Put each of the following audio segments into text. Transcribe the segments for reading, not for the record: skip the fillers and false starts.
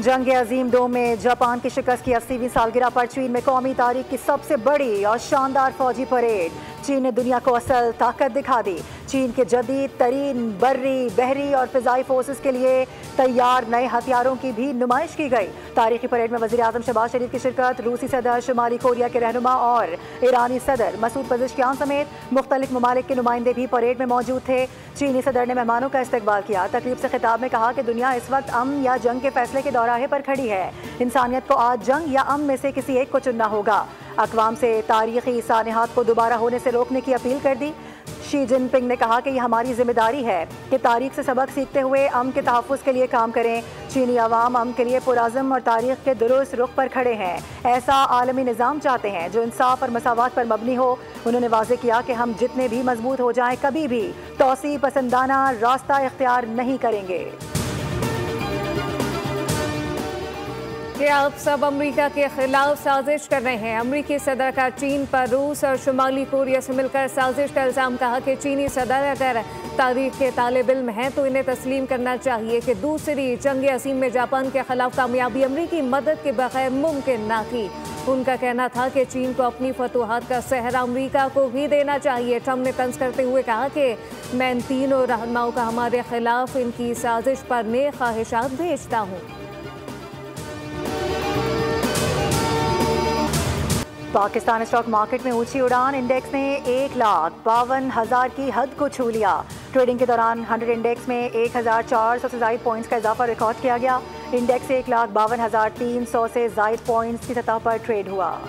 जंग अजीम दो में जापान की शिकस्त की 80वीं सालगिरह पर चीन में कौमी तारीख की सबसे बड़ी और शानदार फौजी परेड। चीन ने दुनिया को असल ताकत दिखा दी। चीन के जदीद तरीन बर्री, बहरी और फिजाई फोर्सेस के लिए तैयार नए हथियारों की भी नुमाइश की गई। तारीखी परेड में वज़ीर आज़म शहबाज शरीफ की शिरकत, रूसी सदर, शुमाली कोरिया के रहनुमा और ईरानी सदर मसूद पज़ेश्कियान समेत मुख्तलिफ ममालिक के नुमाइंदे भी परेड में मौजूद थे। चीनी सदर ने मेहमानों का इस्तकबाल किया। तकरीब से खिताब में कहा कि दुनिया इस वक्त अमन या जंग के फैसले के दौराहे पर खड़ी है। इंसानियत को आज जंग या अमन में से किसी एक को चुनना होगा। अक़वाम से तारीखी सानहात को दोबारा होने से रोकने की अपील कर दी। शी जिनपिंग ने कहा कि यह हमारी जिम्मेदारी है कि तारीख से सबक सीखते हुए अमन के तहफ़्फ़ुज़ के लिए काम करें। चीनी अवाम अमन के लिए पुरअज़्म और तारीख के दुरुस्त रुख पर खड़े हैं। ऐसा आलमी निज़ाम चाहते हैं जो इंसाफ और मसावत पर मबनी हो। उन्होंने वाज़ेह किया कि हम जितने भी मजबूत हो जाएं, कभी भी तौसी पसंदाना रास्ता इख्तियार नहीं करेंगे। कि आप सब अमेरिका के खिलाफ साजिश कर रहे हैं। अमेरिकी सदर का चीन पर रूस और शुमाली कोरिया से मिलकर साजिश का इल्ज़ाम। कहा कि चीनी सदर अगर तारीख के तालिब इल्म हैं तो इन्हें तस्लीम करना चाहिए कि दूसरी जंग अज़ीम में जापान के खिलाफ कामयाबी अमेरिकी मदद के बगैर मुमकिन ना थी। उनका कहना था कि चीन को अपनी फतूहात का सहरा अमेरिका को भी देना चाहिए। ट्रंप ने तंज करते हुए कहा कि मैं इन तीनों रहनुमाओं का हमारे खिलाफ इनकी साजिश पर नेक ख्वाहिशात भेजता हूँ। पाकिस्तान स्टॉक मार्केट में ऊंची उड़ान। इंडेक्स ने 1,52,000 की हद को छू लिया। ट्रेडिंग के दौरान 100 इंडेक्स में 1,400 से ज़ायद पॉइंट्स का इजाफा रिकॉर्ड किया गया। इंडेक्स 1,52,300 से ज़ायद पॉइंट्स की सतह पर ट्रेड हुआ।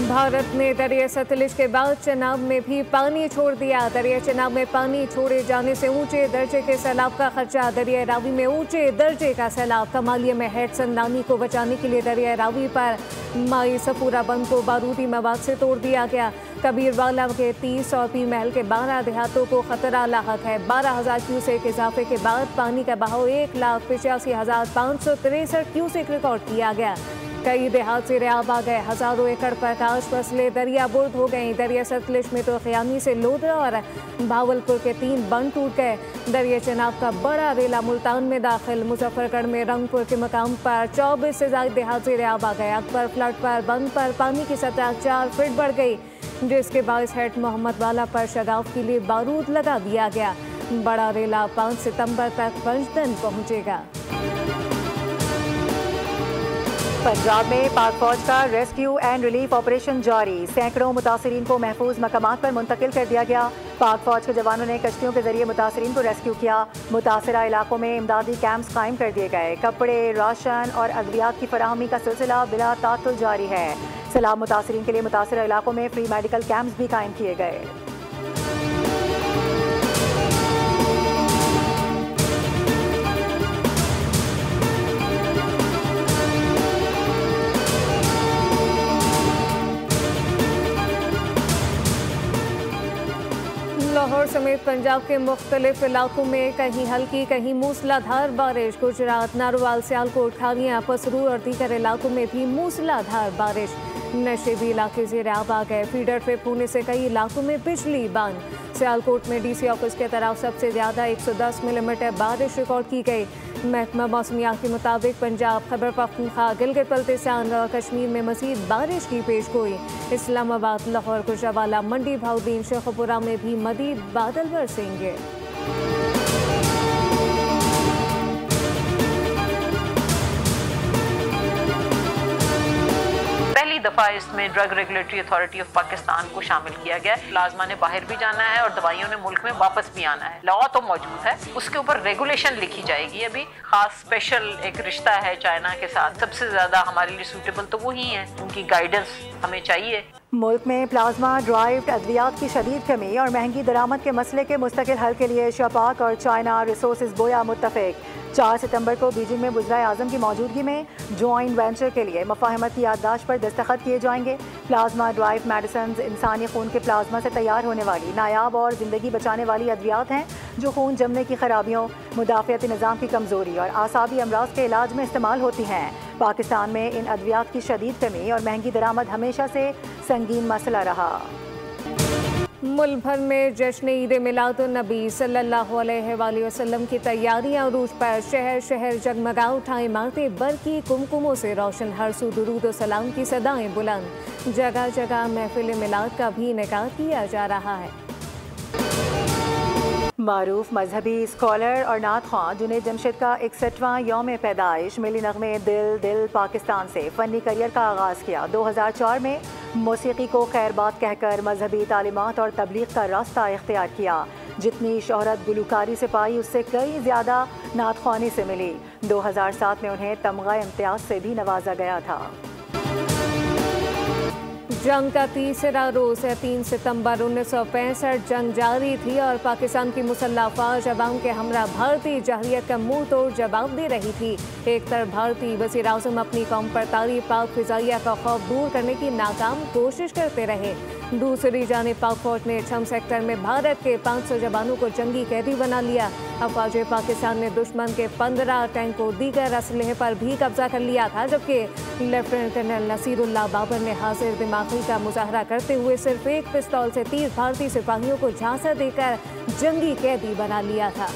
भारत ने दरिया सतलुज के बाद चेनाब में भी पानी छोड़ दिया। दरिया चेनाब में पानी छोड़े जाने से ऊंचे दर्जे के सैलाब का खर्चा। दरिया रावी में ऊंचे दर्जे का सैलाब। कमालिया में हेडसन नामी को बचाने के लिए दरिया रावी पर माई सपूरा बंद को बारूदी मवाद से तोड़ दिया गया। कबीरवाला के 30 और पीर महल के 12 देहातों को खतरा लाहक है। 12,000 क्यूसेक इजाफे के बाद पानी का बहाव 1,85,563 क्यूसेक रिकॉर्ड किया गया। कई देहात से रेआब आ गए। हजारों एकड़ प्रकाश फसलें दरिया बुर्द हो गई। दरिया सतलुज में तो ख़यामी से लोधरा और भावलपुर के 3 बंद टूट गए। दरिया चेनाब का बड़ा रेला मुल्तान में दाखिल। मुजफ्फरगढ़ में रंगपुर के मकाम पर 24 से ज़्यादा देहात से रेआब आ गए। अकबर फ्लड पर बंद पर पानी की सतह 4 फीट बढ़ गई, जिसके बायस हेड मोहम्मद वाला पर शगाफ के लिए बारूद लगा दिया गया। बड़ा रेला 5 सितंबर तक पंजतन पहुँचेगा। पंजाब में पाक फौज का रेस्क्यू एंड रिलीफ ऑपरेशन जारी। सैकड़ों मुतासरीन को महफूज मकामात पर मुंतकिल कर दिया गया। पाक फौज के जवानों ने कश्तियों के जरिए मुतासरीन को रेस्क्यू किया। मुतासरा इलाकों में इमदादी कैंप्स कायम कर दिए गए। कपड़े, राशन और अद्वियात की फराहमी का सिलसिला बिला तातुल जारी है। सैलाब मुतासरीन के लिए मुतासरा इलाकों में फ्री मेडिकल कैंप्स भी कायम किए गए। लाहौर समेत पंजाब के मुख्तलिफ इलाकों में कहीं हल्की कहीं मूसलाधार बारिश। गुजरात, नारोवाल, सियालकोट, खानिया, पसरूर और दीगर इलाकों में भी मूसलाधार बारिश। नशेबी इलाके से रेआब आ गए। फीडर ट्रिप होने से कई इलाकों में बिजली बंद। सियालकोट में DC ऑफिस के तरफ सबसे ज़्यादा 110 मिलीमीटर बारिश रिकॉर्ड की गई। महकमा मौसमियात के मुताबिक पंजाब, खैबर पख्तूनख्वा, गिलगित बल्तिस्तान और कश्मीर में मज़ीद बारिश की पेशगोई। इस्लामाबाद, लाहौर, गुजरावाला, मंडी, भाउदीन, शेखपुरा में भी मज़ीद बादल बरसेंगे। पहली दफा इसमें drug regulatory authority of Pakistan को शामिल किया गया। प्लाज्मा ने बाहर भी जाना है और दवाइयों ने मुल्क में वापस भी आना है। लॉ तो मौजूद है, उसके ऊपर रेगुलेशन लिखी जाएगी। अभी खास स्पेशल एक रिश्ता है चाइना के साथ। सबसे ज्यादा हमारे लिए सूटेबल तो वही है, उनकी गाइडेंस हमें चाहिए। मुल्क में प्लाज्मा ड्राइव्ड अद्वियात की शदीद कमी और महंगी दरामद के मसले के मुस्तकिल हल के लिए शपाक और चाइना रिसोर्सेज बोया मुत्तफिक। 4 सितंबर को बीजिंग में वज़ीर आज़म की मौजूदगी में जॉइंट वेंचर के लिए मफाहमत की याददाश्त पर दस्तखत किए जाएंगे। प्लाज्मा ड्राइव मेडिसिन इंसानी खून के प्लाज्मा से तैयार होने वाली नायाब और ज़िंदगी बचाने वाली अद्वियात हैं जो खून जमने की खराबियों, मुदाफ़ियाती निज़ाम की कमज़ोरी और आसाबी अमराज के इलाज में इस्तेमाल होती हैं। पाकिस्तान में इन अद्वियात की शदीद कमी और महंगी दरामद हमेशा से संगीन मसला रहा। मुल्क भर में जश्न ईद मिलादुन्नबी सल्लल्लाहु अलैहि वसल्लम की तैयारियां अरूज पर। शहर शहर जगमगा उठा इमारतें बरकी कुमकुमों से रोशन, हर सू दुरूद व सलाम की सदाएं बुलंद। जगह जगह महफिल मिलाद का भी इनेकाद किया जा रहा है। मारूफ मजहबी स्कॉलर और नात ख्वां जुनैद जमशेद का 61वां यौम पैदाइश मिली नगमे दिल दिल पाकिस्तान से फ़नी करियर का आगाज़ किया। 2004 में मौसीकी को खैरबात कहकर मजहबी तालीमात और तबलीग का रास्ता इख्तियार किया। जितनी शोहरत गुलकारी से पाई उससे कई ज़्यादा नात ख्वानी से मिली। 2007 में उन्हें तमगा इम्तियाज से भी नवाजा गया था। जंग का तीसरा रोज है 3 सितंबर 1965। जंग जारी थी और पाकिस्तान की मुसल्लह अफवाज अवाम के हमरा भारतीय जहरियत का मुंह तोड़ जवाब दे रही थी। एक तरफ भारतीय वज़ीर आज़म अपनी कौम पर तारी पाक फिजाइया का खौफ दूर करने की नाकाम कोशिश करते रहे। दूसरी जानिब पाक फौज ने छम सेक्टर में भारत के 500 जवानों को जंगी कैदी बना लिया। अफवाज पाकिस्तान ने दुश्मन के 15 टैंक को दीगर असलहे पर भी कब्जा कर लिया था, जबकि लेफ्टिनेंट कर्नल नसीरुल्लाह बाबर ने हाजिर दिमागी का मुजाहरा करते हुए सिर्फ एक पिस्तौल से 30 भारतीय सिपाहियों को झांसा देकर जंगी कैदी बना लिया था।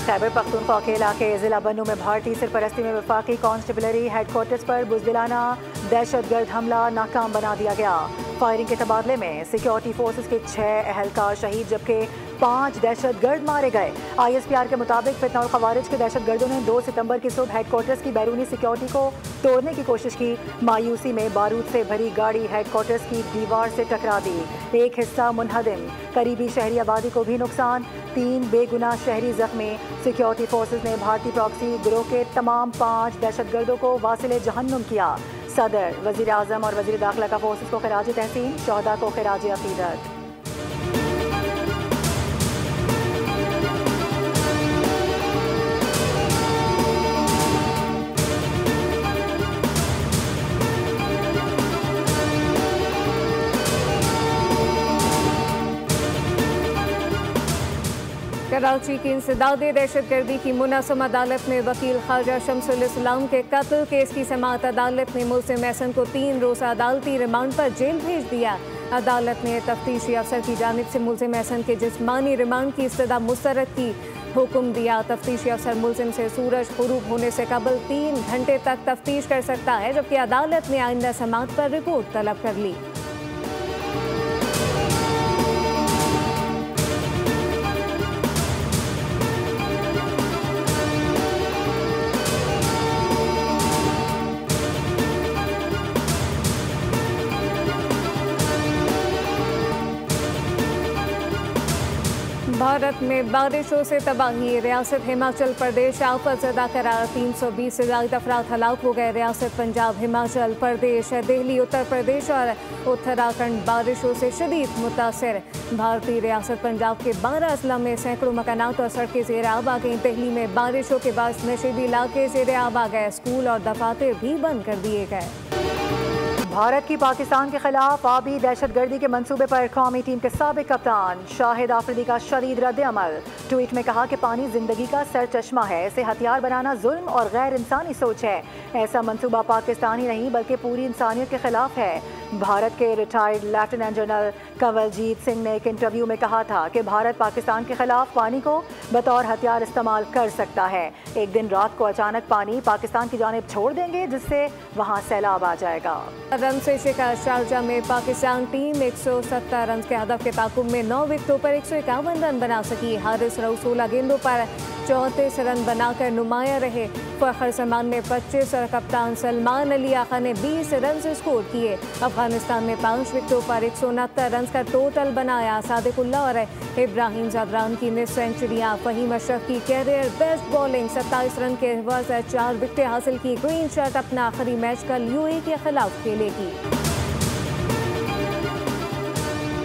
खैबर पख्तूनख्वा के इलाके जिला बन्नू में भारतीय सरपरस्ती में वफाकी कांस्टेबलरी हेडक्वार्टर्स पर बुजदिलाना दहशतगर्द हमला नाकाम बना दिया गया। फायरिंग के तबादले में सिक्योरिटी फोर्सेस के 6 अहलकार शहीद जबकि 5 दहशतगर्द मारे गए। ISPR के मुताबिक फितना और खवारिज के दहशतगर्दों ने 2 सितंबर की सुबह हेडक्वार्टर्स की बैरूनी सिक्योरिटी को तोड़ने की कोशिश की। मायूसी में बारूद से भरी गाड़ी हेडक्वार्टर्स की दीवार से टकरा दी। एक हिस्सा मुनहदिम, करीबी शहरी आबादी को भी नुकसान, 3 बेगुनाह शहरी जख्मी। सिक्योरिटी फोर्सेस ने भारतीय प्रॉक्सी गिरोह के तमाम 5 दहशतगर्दों को वासिले जहन्नुम किया। सदर, वज़ीर आज़म और वज़ीर दाखिला का फोर्सेस को खिराज तहसीन, शहदा को खिराज अकीदत। कराची की इंसदादे दहशतगर्दी की मुनासब अदालत में वकील ख्वाजा शमसुल इस्लाम के कत्ल केस की समाअत अदालत ने मुल्ज़िम एहसन को 3 रोज़ा अदालती रिमांड पर जेल भेज दिया। अदालत ने तफ्तीशी अफसर की जानिब से मुल्ज़िम एहसन के जिस्मानी रिमांड की इस्तदा मुस्तरद की हुक्म दिया। तफ्तीशी अफसर मुल्ज़िम से सूरज गुरूब होने से कबल 3 घंटे तक तफ्तीश कर सकता है, जबकि अदालत ने आइंदा समाअत पर रिपोर्ट तलब कर ली। भारत में बारिशों से तबाही, रियासत हिमाचल प्रदेश आफत ज़दा करार, 320 से ज़ायद अफराद हलाक हो गए। रियासत पंजाब, हिमाचल प्रदेश, दिल्ली, उत्तर प्रदेश और उत्तराखंड बारिशों से शदीद मुतासर। भारतीय रियासत पंजाब के 12 अजला में सैकड़ों मकानात और सड़कें ज़ेर आब आ गईं। दिल्ली में बारिशों के बाद नशीबी इलाके ज़ेर आब आ गए। स्कूल और दफातर भी बंद कर दिए गए। भारत की पाकिस्तान के खिलाफ आबी दहशतगर्दी के मंसूबे पर कौमी टीम के साबिक कप्तान शाहिद आफरीदी का शदीद रद्द अमल। ट्वीट में कहा कि पानी जिंदगी का सरचश्मा है, इसे हथियार बनाना जुल्म और गैर इंसानी सोच है। ऐसा मंसूबा पाकिस्तान ही नहीं बल्कि पूरी इंसानियत के खिलाफ है। भारत के retired lieutenant general Kanwaljit Singh ने एक इंटरव्यू में कहा था कि भारत पाकिस्तान के खिलाफ पानी को बतौर हथियार इस्तेमाल कर सकता है। एक दिन रात को अचानक पानी पाकिस्तान की जानिब छोड़ देंगे जिससे वहां सैलाब आ जाएगा। रन से शिकार शारजा में पाकिस्तान टीम 170 रन के हदफ के ताकुब में 9 विकेटों पर 151 रन बना सकी। हारिस रऊफ 16 गेंदों पर 34 रन बनाकर नुमाया रहे। फखर समान ने 25 और कप्तान सलमान अली आखा ने 20 रन से स्कोर किए। अफगानिस्तान ने 5 विकेटों पर 169 रन का टोटल बनाया। सादिकुल्ला और इब्राहिम ज़दरान की मिस सेंचुरियां। फहीम अशरफ की कैरियर बेस्ट बॉलिंग, 27 रन के एवज 4 विकेटें हासिल की। ग्रीन शर्ट अपना आखिरी मैच कल UAE के खिलाफ खेलेगी।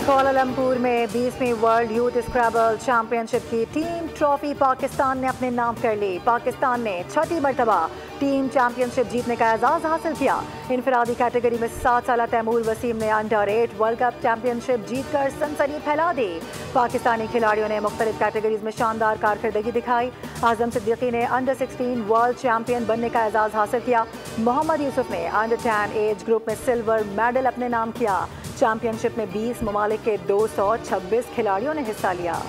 कुआलालंपुर में 20वीं वर्ल्ड यूथ स्क्रैबल चैंपियनशिप की टीम ट्रॉफी पाकिस्तान ने अपने नाम कर ली। पाकिस्तान ने 6ठी मरतबा टीम चैंपियनशिप जीतने का एजाज़ हासिल किया। इनफरादी कैटेगरी में 7 साला तैमूर वसीम ने अंडर-8 वर्ल्ड कप चैंपियनशिप जीतकर सनसनी फैला दी। पाकिस्तानी खिलाड़ियों ने मुख्तलिफ कैटेगरीज में शानदार कारकर्दगी दिखाई। आजम सिद्दीकी ने अंडर 16 वर्ल्ड चैंपियन बनने का एजाज़ हासिल किया। मोहम्मद यूसुफ ने अंडर 10 एज ग्रुप में सिल्वर मेडल अपने नाम किया। चैंपियनशिप में 20 ममालिक के 226 खिलाड़ियों ने हिस्सा लिया।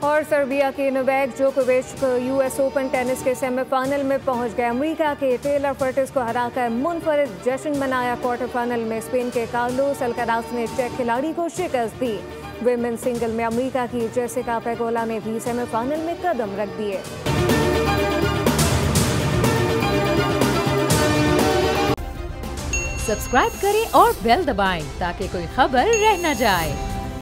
और सर्बिया के नोवाक जोकोविच यूएस ओपन टेनिस के सेमीफाइनल में पहुंच गए। अमेरिका के टेलर फर्टिस को हराकर मुनफरिद जश्न मनाया। क्वार्टर फाइनल में स्पेन के कार्लोस अल्काराज ने चेक खिलाड़ी को शिकस्त दी। विमेन सिंगल में अमेरिका की जेसिका पेगोला ने भी सेमीफाइनल में कदम रख दिए। सब्सक्राइब करें और बेल दबाएं ताकि कोई खबर रह न जाए।